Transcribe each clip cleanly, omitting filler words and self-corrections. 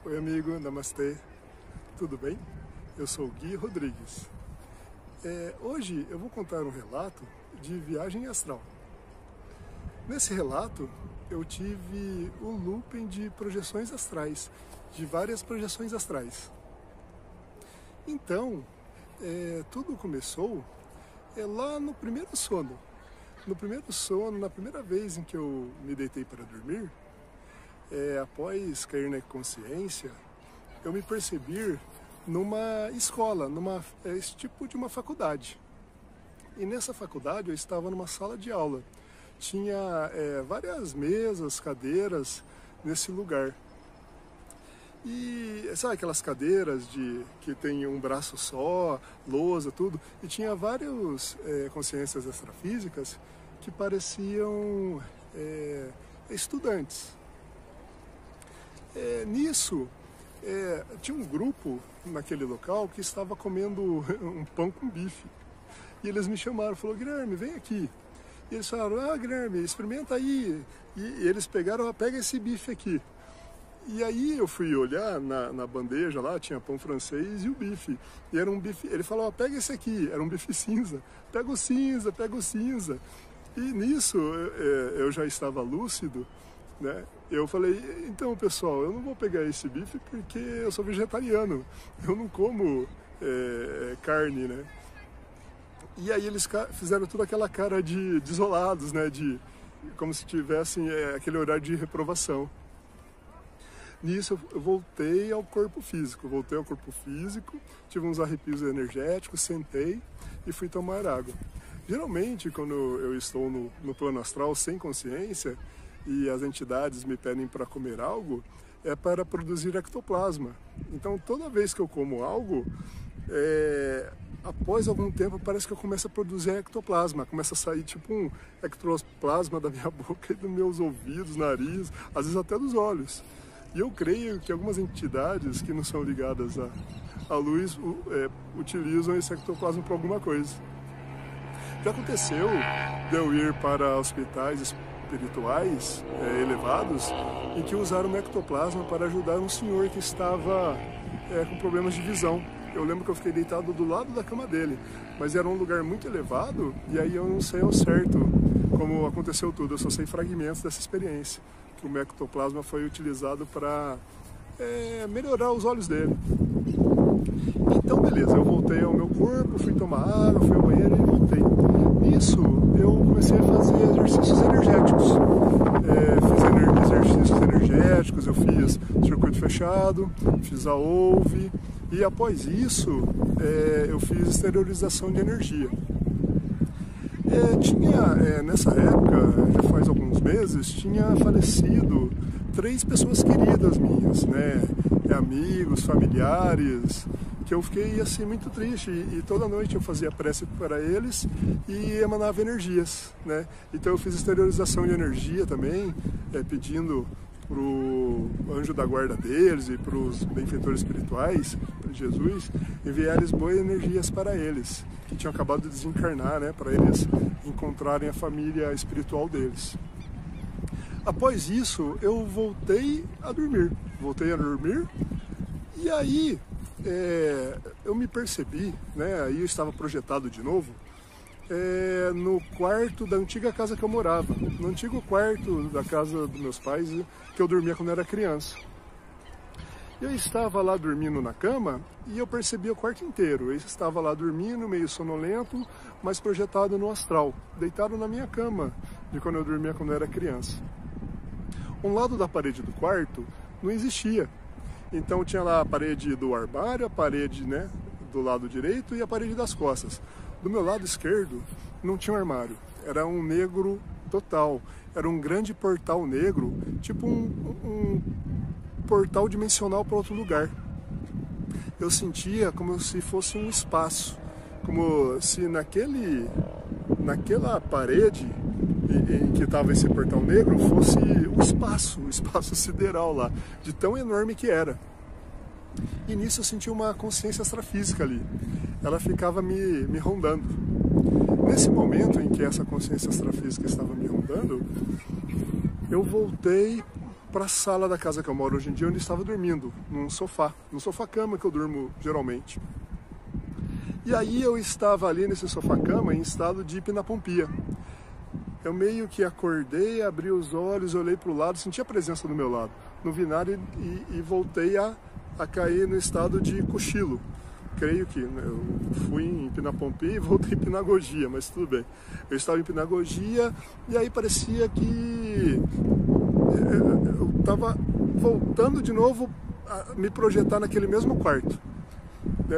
Oi amigo, namastê, tudo bem? Eu sou o Gui Rodrigues. Hoje eu vou contar um relato de viagem astral. Nesse relato eu tive um looping de projeções astrais, de várias projeções astrais. Então, tudo começou lá no primeiro sono. No primeiro sono, na primeira vez em que eu me deitei para dormir, após cair na consciência, eu me percebi numa escola, esse tipo de uma faculdade. E nessa faculdade eu estava numa sala de aula. Tinha várias mesas, cadeiras nesse lugar. E sabe aquelas cadeiras que tem um braço só, lousa, tudo? E tinha várias consciências extrafísicas que pareciam estudantes. Nisso, tinha um grupo naquele local que estava comendo um pão com bife. E eles me chamaram, falaram: Guilherme, vem aqui. E eles falaram: Guilherme, experimenta aí. E eles pegaram: pega esse bife aqui. E aí eu fui olhar na bandeja lá, tinha pão francês e o bife. E era um bife, ele falou: pega esse aqui, era um bife cinza. Pega o cinza, pega o cinza. E nisso eu já estava lúcido, né? Eu falei: então pessoal, eu não vou pegar esse bife porque eu sou vegetariano, eu não como carne, né? E aí eles fizeram toda aquela cara de isolados, né? Como se tivessem aquele horário de reprovação. Nisso eu voltei ao corpo físico, tive uns arrepios energéticos, sentei e fui tomar água. Geralmente, quando eu estou no plano astral sem consciência e as entidades me pedem para comer algo, é para produzir ectoplasma. Então, toda vez que eu como algo, após algum tempo, parece que eu começo a produzir ectoplasma. Começa a sair tipo um ectoplasma da minha boca e dos meus ouvidos, nariz, às vezes até dos olhos. E eu creio que algumas entidades que não são ligadas à luz utilizam esse ectoplasma para alguma coisa. Já aconteceu de eu ir para hospitais espirituais elevados em que usaram o ectoplasma para ajudar um senhor que estava com problemas de visão. Eu lembro que eu fiquei deitado do lado da cama dele, mas era um lugar muito elevado e aí eu não sei ao certo como aconteceu tudo, eu só sei fragmentos dessa experiência, que o ectoplasma foi utilizado para melhorar os olhos dele. Então beleza, eu voltei ao meu corpo, fui tomar água, fui ao banheiro e voltei. Nisso eu comecei a fazer exercícios energéticos. Fiz exercícios energéticos, eu fiz circuito fechado, fiz a ouve e após isso eu fiz exteriorização de energia. Nessa época, já faz alguns meses, tinha falecido 3 pessoas queridas minhas, né? Amigos, familiares, que eu fiquei assim muito triste e toda noite eu fazia prece para eles e emanava energias, né? Então eu fiz exteriorização de energia também, pedindo para o anjo da guarda deles e para os benfeitores espirituais, para Jesus, enviar-lhes boas energias para eles, que tinham acabado de desencarnar, né? Para eles encontrarem a família espiritual deles. Após isso, eu voltei a dormir e aí eu me percebi, né? Aí eu estava projetado de novo no quarto da antiga casa que eu morava, no antigo quarto da casa dos meus pais, que eu dormia quando eu era criança. Eu estava lá dormindo na cama e eu percebi o quarto inteiro. Eu estava lá dormindo, meio sonolento, mas projetado no astral, deitado na minha cama, de quando eu dormia quando eu era criança. Um lado da parede do quarto não existia. Então tinha lá a parede do armário, a parede, né, do lado direito e a parede das costas. Do meu lado esquerdo não tinha um armário, era um negro total. Era um grande portal negro, tipo um portal dimensional para outro lugar. Eu sentia como se fosse um espaço, como se naquela parede em que estava esse portal negro fosse um espaço sideral lá, de tão enorme que era. E nisso eu senti uma consciência extrafísica ali, ela ficava me rondando. Nesse momento em que essa consciência extrafísica estava me rondando, eu voltei para a sala da casa que eu moro hoje em dia, onde eu estava dormindo, no sofá-cama que eu durmo geralmente. E aí eu estava ali nesse sofá-cama em estado de hipnapompia. Eu meio que acordei, abri os olhos, olhei para o lado, senti a presença do meu lado. Não vi nada e voltei a cair no estado de cochilo. Creio que eu fui em hipnapompia e voltei em hipnagogia, mas tudo bem. Eu estava em hipnagogia e aí parecia que eu estava voltando de novo a me projetar naquele mesmo quarto.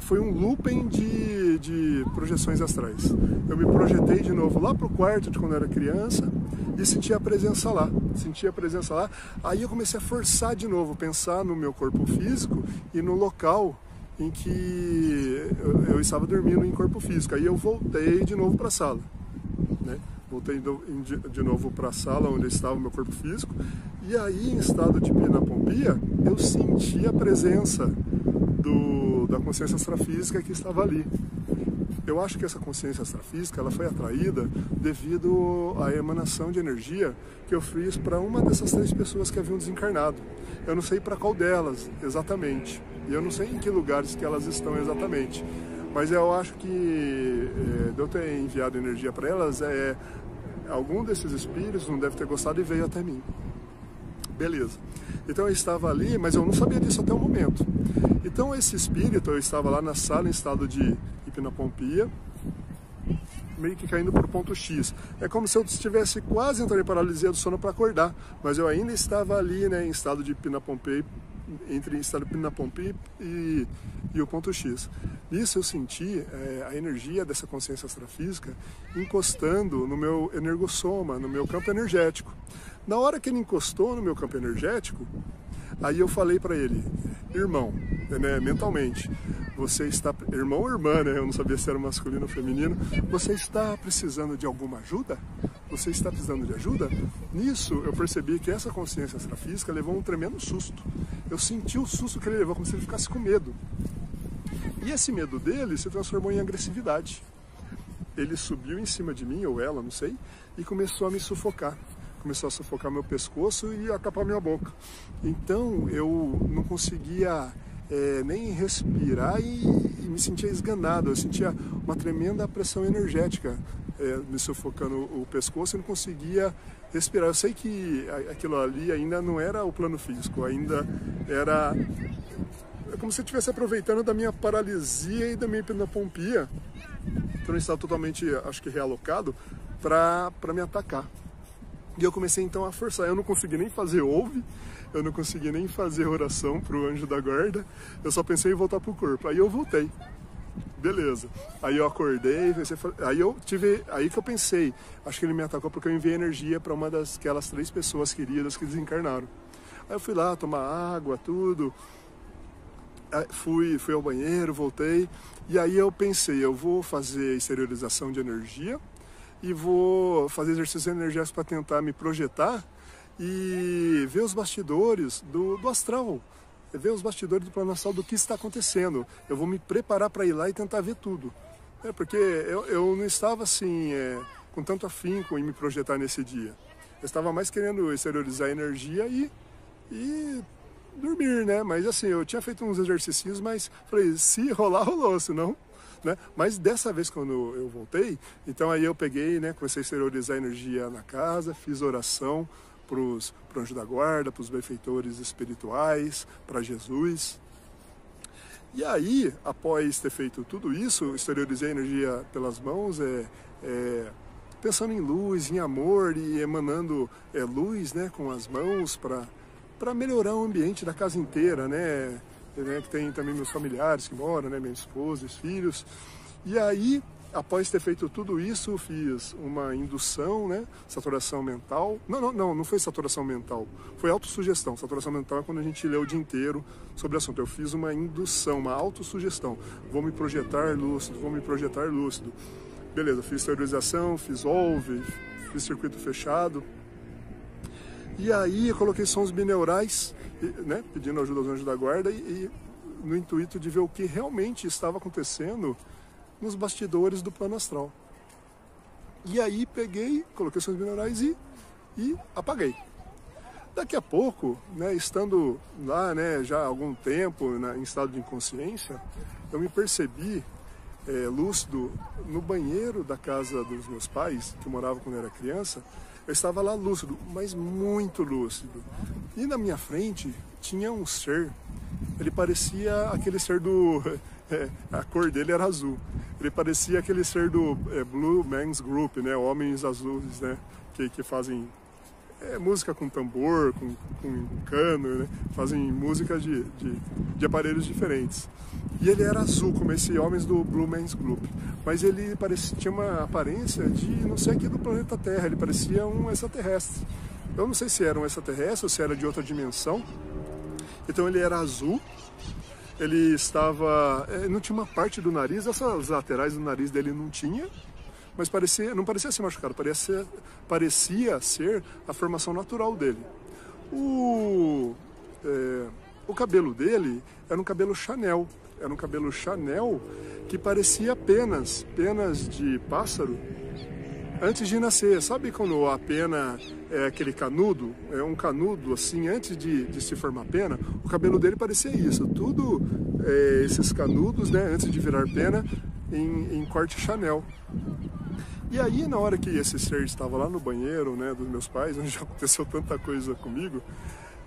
Foi um looping de projeções astrais. Eu me projetei de novo lá para o quarto de quando eu era criança e senti a presença lá. Aí eu comecei a forçar de novo, pensar no meu corpo físico e no local em que eu estava dormindo em corpo físico. Aí eu voltei de novo para a sala, né? Voltei de novo para a sala onde estava o meu corpo físico. E aí, em estado de hipnapompia, eu senti a presença da consciência extrafísica que estava ali. Eu acho que essa consciência extrafísica ela foi atraída devido à emanação de energia que eu fiz para uma dessas 3 pessoas que haviam desencarnado. Eu não sei para qual delas exatamente, e eu não sei em que lugares que elas estão exatamente, mas eu acho que de eu ter enviado energia para elas, algum desses espíritos não deve ter gostado e veio até mim. Beleza. Então eu estava ali, mas eu não sabia disso até o momento. Então esse espírito, eu estava lá na sala em estado de hipnapompia, meio que caindo para o ponto X. É como se eu estivesse quase entrando em paralisia do sono para acordar, mas eu ainda estava ali, né, em estado de hipnapompia, entre o estado de hipnapompia e o ponto X. Nisso eu senti a energia dessa consciência extrafísica encostando no meu energossoma, no meu campo energético. Na hora que ele encostou no meu campo energético, aí eu falei para ele, irmão, né, mentalmente, você está, irmão ou irmã, né, eu não sabia se era masculino ou feminino, você está precisando de alguma ajuda? Você está precisando de ajuda? Nisso eu percebi que essa consciência extrafísica levou um tremendo susto. Eu senti o susto que ele levou, como se ele ficasse com medo. E esse medo dele se transformou em agressividade. Ele subiu em cima de mim, ou ela, não sei, e começou a me sufocar. Começou a sufocar meu pescoço e a tapar minha boca. Então eu não conseguia nem respirar e me sentia esganado. Eu sentia uma tremenda pressão energética me sufocando o pescoço e não conseguia respirar. Eu sei que aquilo ali ainda não era o plano físico, ainda era como se eu estivesse aproveitando da minha paralisia e da minha hipnopompia, que eu não estava totalmente, acho que realocado, para me atacar. E eu comecei então a forçar. Eu não consegui nem fazer ouve, eu não consegui nem fazer oração para o anjo da guarda, eu só pensei em voltar para o corpo. Aí eu voltei. Beleza. Aí eu acordei, aí que eu pensei, acho que ele me atacou porque eu enviei energia para uma daquelas 3 pessoas queridas que desencarnaram. Aí eu fui lá tomar água, tudo, fui ao banheiro, voltei, e aí eu pensei, eu vou fazer exteriorização de energia e vou fazer exercícios energéticos para tentar me projetar e ver os bastidores do astral, ver os bastidores do plano astral do que está acontecendo. Eu vou me preparar para ir lá e tentar ver tudo. Porque eu não estava assim, com tanto afinco em me projetar nesse dia. Eu estava mais querendo exteriorizar a energia e dormir, né? Mas assim, eu tinha feito uns exercícios, mas falei, se rolar, rolou, senão... Né? Mas dessa vez quando eu voltei, então aí eu peguei, né, comecei a exteriorizar a energia na casa, fiz oração pro anjo da guarda, para os benfeitores espirituais, para Jesus. E aí, após ter feito tudo isso, exteriorizei a energia pelas mãos, pensando em luz, em amor e emanando luz, né, com as mãos para melhorar o ambiente da casa inteira, né? Que tem também meus familiares que moram, né, minha esposa, os filhos. E aí, após ter feito tudo isso, fiz uma indução, né, saturação mental. Não foi saturação mental, foi autossugestão. Saturação mental é quando a gente lê o dia inteiro sobre o assunto. Eu fiz uma indução, uma autossugestão. Vou me projetar lúcido. Beleza, fiz exteriorização, fiz OLV, fiz circuito fechado. E aí eu coloquei sons bineurais, né, pedindo ajuda aos anjos da guarda e no intuito de ver o que realmente estava acontecendo nos bastidores do plano astral. E aí peguei, coloquei sons bineurais e apaguei. Daqui a pouco, né, estando lá, né, já há algum tempo em estado de inconsciência, eu me percebi lúcido no banheiro da casa dos meus pais, que eu morava quando eu era criança. Eu estava lá lúcido, mas muito lúcido. E na minha frente tinha um ser, ele parecia aquele ser do... a cor dele era azul. Ele parecia aquele ser do Blue Man's Group, né, Homens Azuis, né, que fazem música com tambor, com cano, né, fazem música de aparelhos diferentes. E ele era azul, como esse Homens do Blue Man's Group. Mas ele tinha uma aparência de não sei aqui do planeta Terra, ele parecia um extraterrestre. Eu não sei se era um extraterrestre ou se era de outra dimensão. Então ele era azul, ele estava... não tinha uma parte do nariz, essas laterais do nariz dele não tinha, mas não parecia ser machucado, parecia ser a formação natural dele. O cabelo dele era um cabelo Chanel, que parecia penas de pássaro antes de nascer. Sabe quando a pena é aquele canudo, é um canudo assim, antes de se formar pena? O cabelo dele parecia isso, tudo esses canudos, né, antes de virar pena, em corte Chanel. E aí, na hora que esse ser estava lá no banheiro, né, dos meus pais, onde já aconteceu tanta coisa comigo,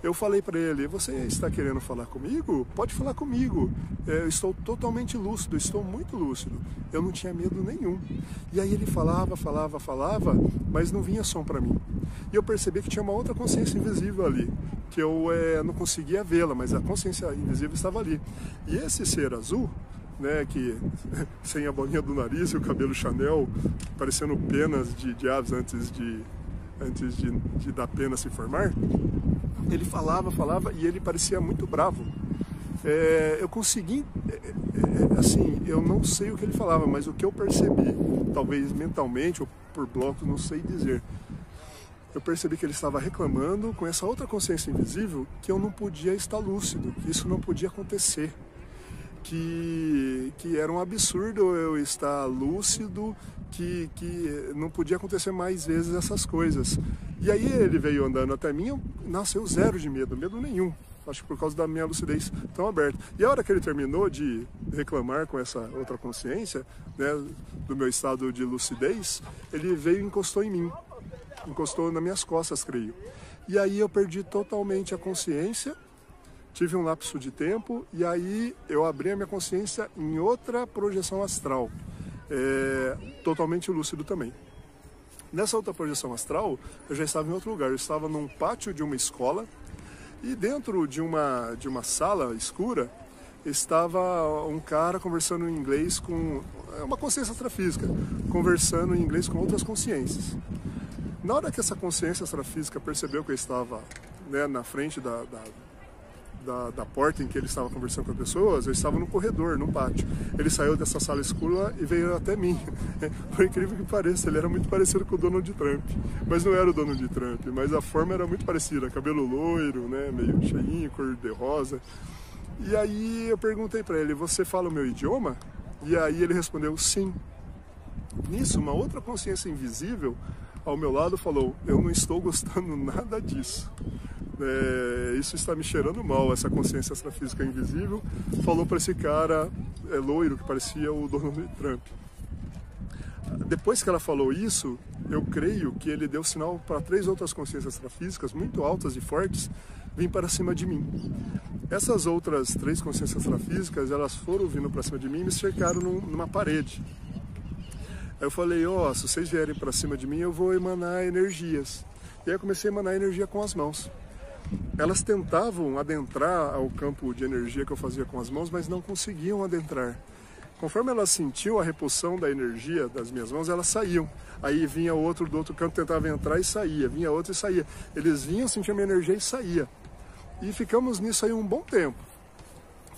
eu falei para ele: você está querendo falar comigo? Pode falar comigo. Eu estou totalmente lúcido, estou muito lúcido. Eu não tinha medo nenhum. E aí ele falava, mas não vinha som para mim. E eu percebi que tinha uma outra consciência invisível ali, que eu não conseguia vê-la, mas a consciência invisível estava ali. E esse ser azul, né, que sem a bolinha do nariz e o cabelo Chanel, parecendo penas de aves antes de da pena se formar, ele falava e ele parecia muito bravo. Eu consegui, assim, eu não sei o que ele falava, mas o que eu percebi, talvez mentalmente ou por blocos, não sei dizer, eu percebi que ele estava reclamando com essa outra consciência invisível que eu não podia estar lúcido, que isso não podia acontecer, que era um absurdo eu estar lúcido, que não podia acontecer mais vezes essas coisas. E aí ele veio andando até mim, nasceu zero de medo nenhum, acho que por causa da minha lucidez tão aberta. E a hora que ele terminou de reclamar com essa outra consciência, né, do meu estado de lucidez, ele veio e encostou em mim, encostou nas minhas costas, creio. E aí eu perdi totalmente a consciência, tive um lapso de tempo, e aí eu abri a minha consciência em outra projeção astral, totalmente lúcido também. Nessa outra projeção astral, eu já estava em outro lugar, eu estava num pátio de uma escola, e dentro de uma sala escura, estava um cara conversando em inglês com uma consciência extrafísica, conversando em inglês com outras consciências. Na hora que essa consciência extrafísica percebeu que eu estava, né, na frente da porta em que ele estava conversando com as pessoas, eu estava no corredor, no pátio. Ele saiu dessa sala escura e veio até mim. Por incrível que pareça, ele era muito parecido com o Donald Trump. Mas não era o Donald Trump, mas a forma era muito parecida. Cabelo loiro, né, meio cheinho, cor de rosa. E aí eu perguntei para ele: você fala o meu idioma? E aí ele respondeu: sim. Nisso, uma outra consciência invisível ao meu lado falou: eu não estou gostando nada disso. Isso está me cheirando mal, essa consciência extrafísica invisível falou para esse cara loiro que parecia o Donald Trump. Depois que ela falou isso, eu creio que ele deu sinal para 3 outras consciências extrafísicas muito altas e fortes vir para cima de mim. Essas outras 3 consciências extrafísicas, elas foram vindo para cima de mim e me cercaram numa parede. Aí eu falei: se vocês vierem para cima de mim, eu vou emanar energias. E aí eu comecei a emanar energia com as mãos. Elas tentavam adentrar ao campo de energia que eu fazia com as mãos, mas não conseguiam adentrar. Conforme elas sentiam a repulsão da energia das minhas mãos, elas saíam. Aí vinha outro do outro canto, tentava entrar e saía. Vinha outro e saía. Eles vinham, sentiam a minha energia e saía. E ficamos nisso aí um bom tempo.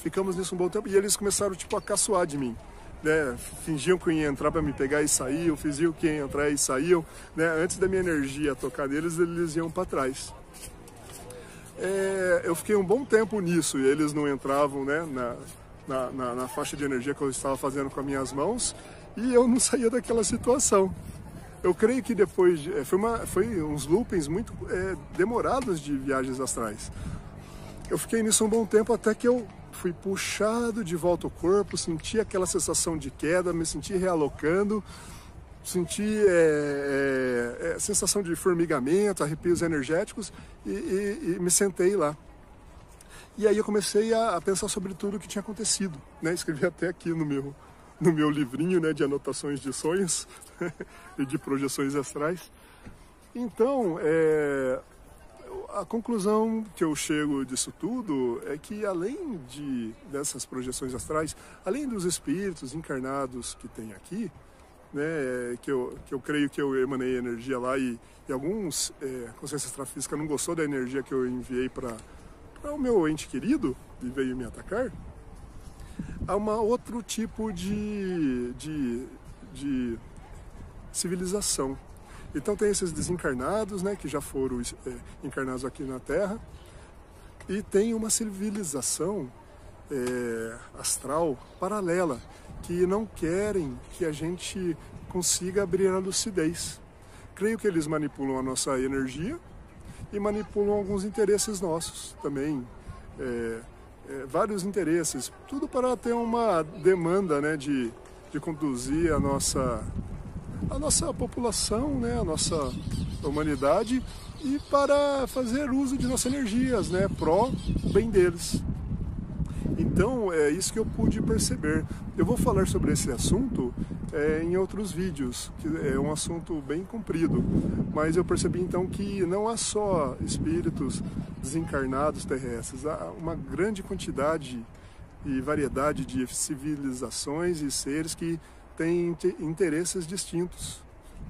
E eles começaram a caçoar de mim. Né? Fingiam que iam entrar para me pegar e saíam, fingiam que iam entrar e saíam. Né? Antes da minha energia tocar neles, eles iam para trás. Eu fiquei um bom tempo nisso e eles não entravam, né, na faixa de energia que eu estava fazendo com as minhas mãos, e eu não saía daquela situação. Eu creio que depois, foi uns loopings muito demorados de viagens astrais. Eu fiquei nisso um bom tempo até que eu fui puxado de volta ao corpo, senti aquela sensação de queda, me senti realocando, senti sensação de formigamento, arrepios energéticos e me sentei lá. E aí eu comecei a pensar sobre tudo o que tinha acontecido, né? Escrevi até aqui no meu livrinho, né, de anotações de sonhos e de projeções astrais. Então, a conclusão que eu chego disso tudo é que além dessas projeções astrais, além dos espíritos encarnados que tem aqui, né, que eu creio que eu emanei energia lá e alguns consciência extrafísica não gostou da energia que eu enviei para o meu ente querido e veio me atacar, há outro tipo de civilização. Então tem esses desencarnados, né, que já foram encarnados aqui na Terra, e tem uma civilização astral paralela, que não querem que a gente consiga abrir a lucidez. Creio que eles manipulam a nossa energia e manipulam alguns interesses nossos também, vários interesses, tudo para ter uma demanda, né, de conduzir a nossa população, né, a nossa humanidade, e para fazer uso de nossas energias, né, pró bem deles. Então é isso que eu pude perceber. Eu vou falar sobre esse assunto em outros vídeos, que é um assunto bem comprido, mas eu percebi então que não há só espíritos desencarnados terrestres, há uma grande quantidade e variedade de civilizações e seres que têm interesses distintos,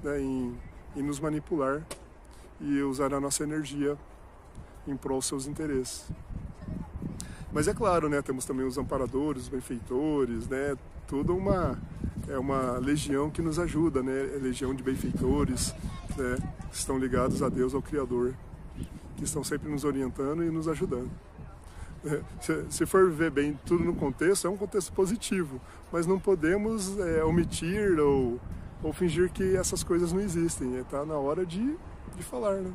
né, em nos manipular e usar a nossa energia em prol dos seus interesses. Mas é claro, né, temos também os amparadores, os benfeitores, né, toda uma legião que nos ajuda, né, legião de benfeitores, né, que estão ligados a Deus, ao Criador, que estão sempre nos orientando e nos ajudando. Se for ver bem tudo no contexto, é um contexto positivo, mas não podemos omitir ou fingir que essas coisas não existem. Está na hora de falar, né?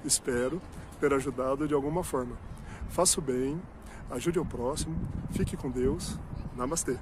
Espero ter ajudado de alguma forma. Faça o bem, ajude ao próximo, fique com Deus. Namastê.